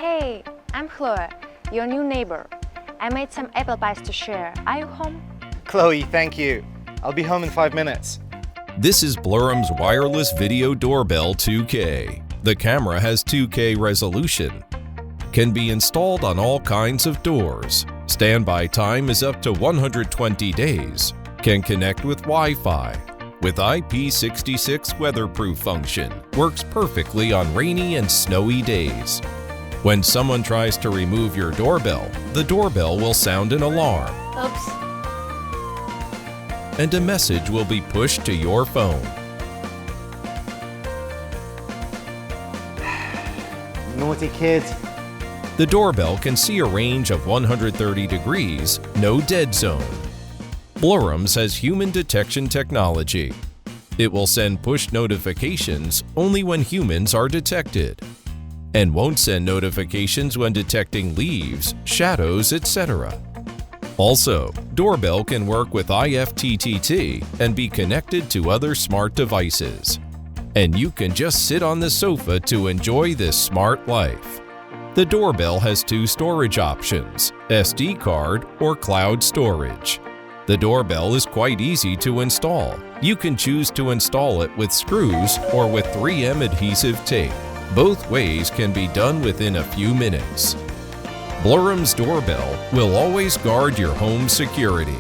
Hey, I'm Chloe, your new neighbor. I made some apple pies to share. Are you home? Chloe, thank you. I'll be home in 5 minutes. This is Blurams Wireless Video Doorbell 2K. The camera has 2K resolution. Can be installed on all kinds of doors. Standby time is up to 120 days. Can connect with Wi-Fi. With IP66 weatherproof function. Works perfectly on rainy and snowy days. When someone tries to remove your doorbell, the doorbell will sound an alarm. Oops. And a message will be pushed to your phone. Naughty kid. The doorbell can see a range of 130 degrees, no dead zone. Blurams has human detection technology. It will send push notifications only when humans are detected, and won't send notifications when detecting leaves, shadows, etc. Also, doorbell can work with IFTTT and be connected to other smart devices. And you can just sit on the sofa to enjoy this smart life. The doorbell has 2 storage options, SD card or cloud storage. The doorbell is quite easy to install. You can choose to install it with screws or with 3M adhesive tape. Both ways can be done within a few minutes. Blurams Doorbell will always guard your home security.